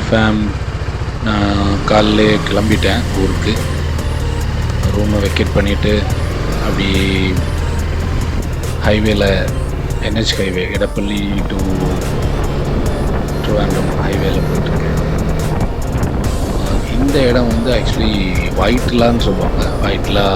Fame நான் காலையிலே கிளம்பிட்டேன் ஊருக்கு. ரூமை வெக்கேட் பண்ணிவிட்டு அப்படி ஹைவேல NH highway Edappally to Trivandrum ஹைவேல போயிட்டுருக்கேன். இந்த இடம் வந்து ஆக்சுவலி ஒயிட்லான்னு சொல்லுவாங்க. ஒயிட்லா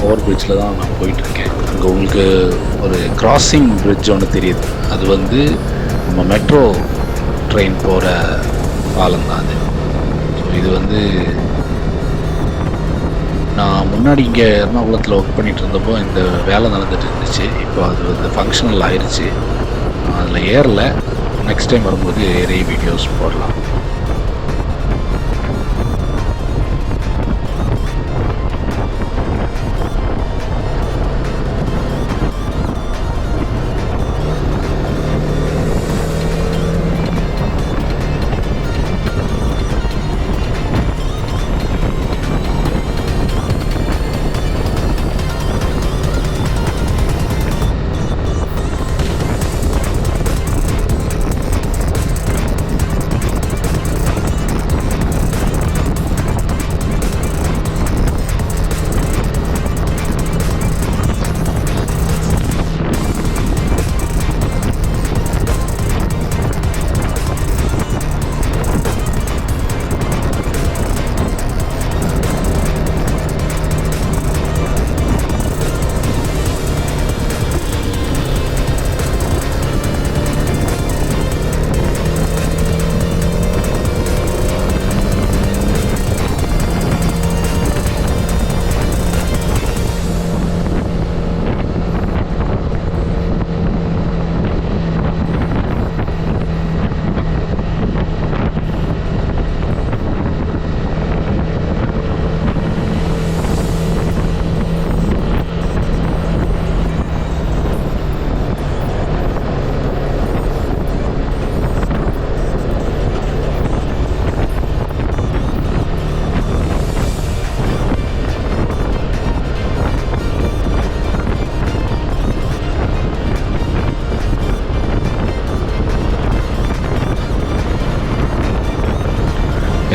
ஓவர் பிரிட்ஜில் தான் நான் போயிட்டுருக்கேன். அங்கே உங்களுக்கு ஒரு கிராசிங் பிரிட்ஜ் ஒன்று தெரியுது. அது வந்து நம்ம மெட்ரோ ட்ரெயின் போகிற பாலம் தான் அது. ஸோ இது வந்து நான் முன்னாடி இங்கே எர்ணாகுளத்தில் ஒர்க் பண்ணிகிட்டு இருந்தப்போ இந்த வேலை நடந்துகிட்டு இருந்துச்சு. இப்போ அது வந்து ஃபங்க்ஷனல் ஆயிடுச்சு. அதில் ஏறல. நெக்ஸ்ட் டைம் வரும்போது ஏறி வீடியோஸ் போடலாம்.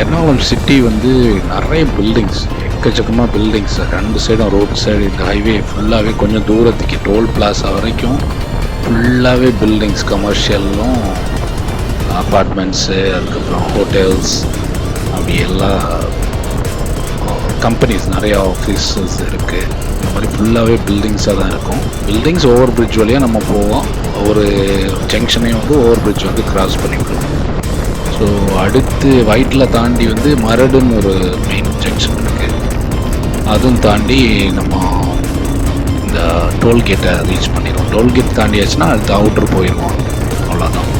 எர்ணாகுளம் சிட்டி வந்து நிறைய பில்டிங்ஸ், எக்கச்சக்கமாக பில்டிங்ஸ். 2 சைடும் ரோட் சைடு இந்த ஹைவே ஃபுல்லாகவே கொஞ்சம் தூரத்துக்கு டோல் பிளாஸா வரைக்கும் ஃபுல்லாகவே பில்டிங்ஸ், கமர்ஷியலும் அப்பார்ட்மெண்ட்ஸு, அதுக்கப்புறம் ஹோட்டல்ஸ், அப்படி எல்லா கம்பெனிஸ், நிறையா ஆஃபீஸஸ் இருக்குது. இந்த மாதிரி ஃபுல்லாகவே பில்டிங்ஸாக தான் இருக்கும். பில்டிங்ஸ் ஓவர் பிரிட்ஜ் வழியாக நம்ம போவோம். ஒரு ஜங்ஷனையும் வந்து ஓவர் பிரிட்ஜ் வந்து கிராஸ் பண்ணிவிடுவோம். ஸோ அடுத்து ஒயிட்டில் தாண்டி வந்து மரடுன்னு ஒரு மெயின் ஜங்ஷன் இருக்குது. அதுவும் தாண்டி நம்ம இந்த டோல்கேட்டை ரீச் பண்ணிடுவோம். டோல்கேட் தாண்டியாச்சுன்னா அடுத்து அவுட்ரு போயிடுவோம். அவ்வளோதான்.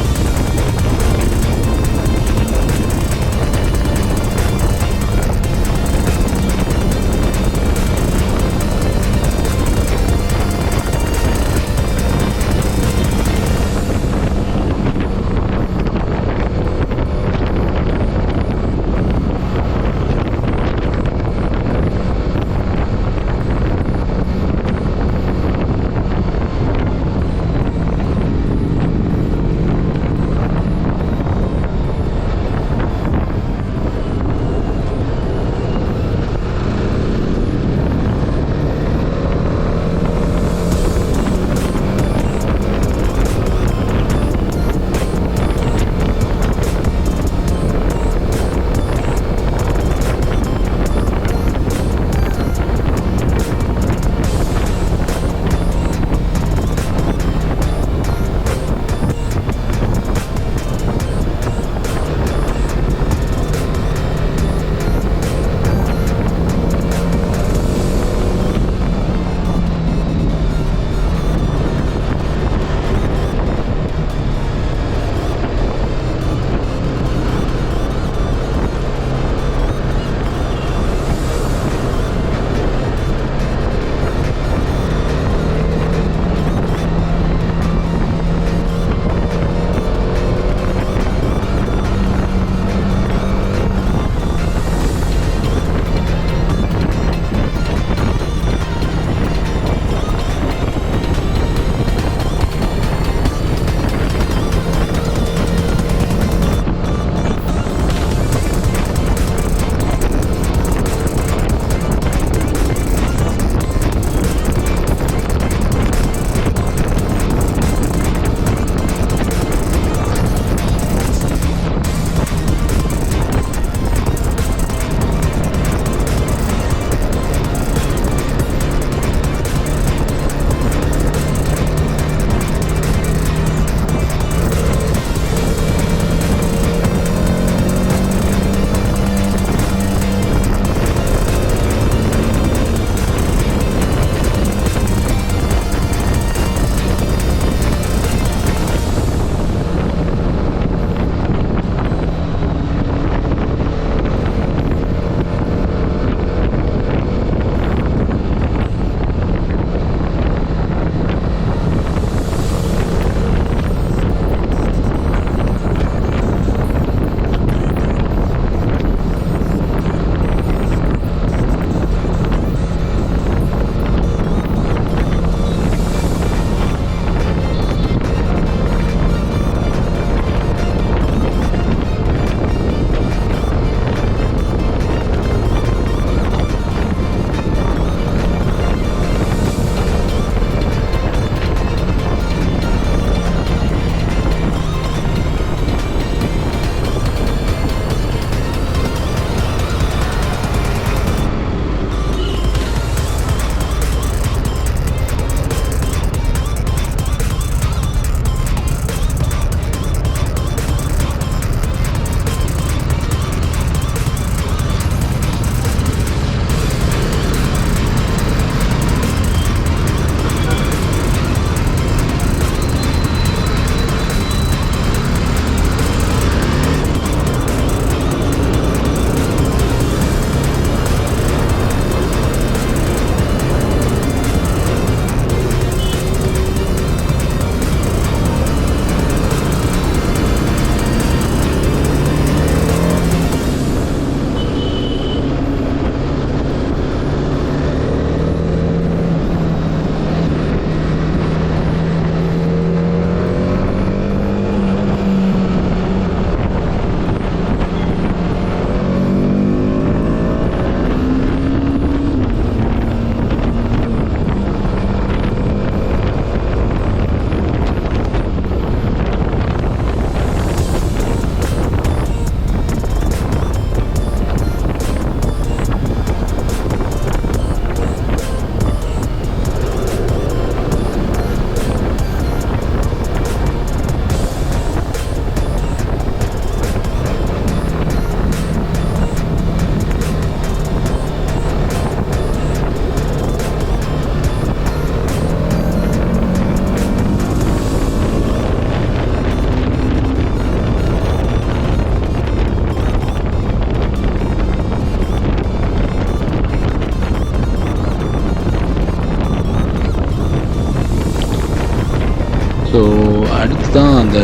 தான் அந்த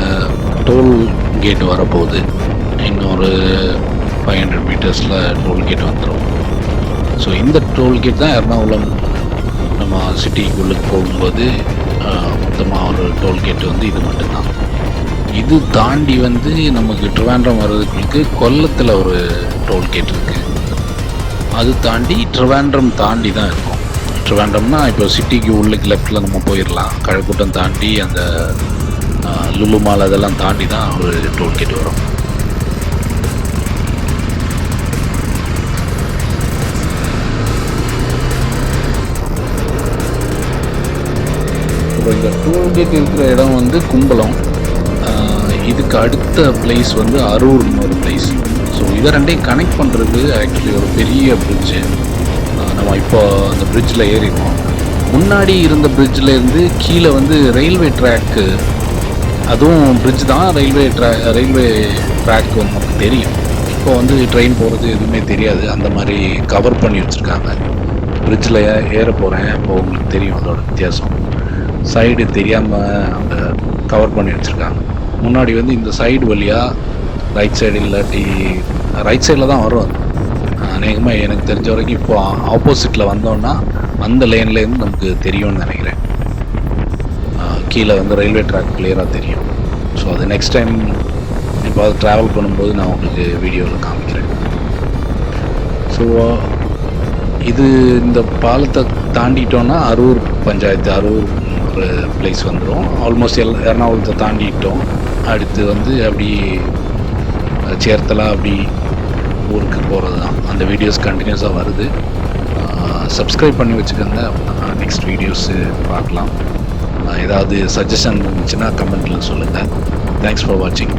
டோல் கேட் வரப்போகுது. இன்னொரு 500 மீட்டர்ஸில் டோல் கேட் வந்துடும். ஸோ இந்த டோல்கேட் தான் எர்ணாகுளம் நம்ம சிட்டிக்குள்ளே போகும்போது மொத்தமாக ஒரு டோல்கேட் வந்து இது மட்டும்தான். இது தாண்டி வந்து நமக்கு ட்ரிவாண்ட்ரம் வர்றதுக்கு கொல்லத்தில் ஒரு டோல்கேட் இருக்குது. அது தாண்டி ட்ரிவாண்ட்ரம் தாண்டி தான் இருக்கும். ட்ரிவாண்ட்ரம்னா இப்போ சிட்டிக்கு உள்ளுக்கு லெஃப்டில் நம்ம போயிடலாம். கழக்கூட்டம் தாண்டி அந்த லுலு மால் அதெல்லாம் தாண்டி தான் ஒரு டோல்கேட் வரும். இப்போ இந்த டோல்கேட் இருக்கிற இடம் வந்து கும்பலம். இதுக்கு அடுத்த பிளேஸ் வந்து அரூர்னு ஒரு பிளேஸ். ஸோ இதை ரெண்டையும் கனெக்ட் பண்ணுறது ஆக்சுவலி ஒரு பெரிய பிரிட்ஜு. நம்ம இப்போ அந்த பிரிட்ஜில் ஏறிடுவோம். முன்னாடி இருந்த பிரிட்ஜிலேருந்து கீழே வந்து ரயில்வே ட்ராக்கு, அதுவும் பிரிட்ஜ் தான், ரயில்வே ட்ராக் வந்து நமக்கு தெரியும். இப்போ வந்து ட்ரெயின் போகிறது எதுவுமே தெரியாது. அந்த மாதிரி கவர் பண்ணி வச்சுருக்காங்க. பிரிட்ஜில் ஏற போகிறேன், இப்போ உங்களுக்கு தெரியும் அதோட வித்தியாசம். சைடு தெரியாமல் அந்த கவர் பண்ணி வச்சுருக்காங்க. முன்னாடி வந்து இந்த சைடு வழியாக ரைட் சைடு இல்லாட்டி ரைட் சைடில் தான் வரும். அநேகமாக எனக்கு தெரிஞ்ச வரைக்கும் இப்போ ஆப்போசிட்டில் வந்தோன்னா அந்த லேன்லேருந்து நமக்கு தெரியும்னு நினைக்கிறேன். கீழே வந்து ரயில்வே ட்ராக் கிளியராக தெரியும். ஸோ அது நெக்ஸ்ட் டைம் இப்போ அது ட்ராவல் பண்ணும்போது நான் உங்களுக்கு வீடியோவில் காமிக்கிறேன். ஸோ இது இந்த பாலத்தை தாண்டிட்டோன்னா அரூர் பஞ்சாயத்து, அரூர் ஒரு பிளேஸ் வந்துடும். ஆல்மோஸ்ட் எர்ணாகுளத்தை தாண்டிட்டோம். அடுத்து வந்து அப்படி சேர்த்தலா அப்படி ஊருக்கு போகிறது தான். அந்த வீடியோஸ் கண்டினியூஸாக வருது. சப்ஸ்கிரைப் பண்ணி வச்சுக்கோங்க. நெக்ஸ்ட் வீடியோஸு பார்க்கலாம். ஏதாவது சஜஷன் இருந்துச்சுன்னா கமெண்ட்டில் சொல்லுங்கள். தேங்க்ஸ் ஃபார் வாட்சிங்.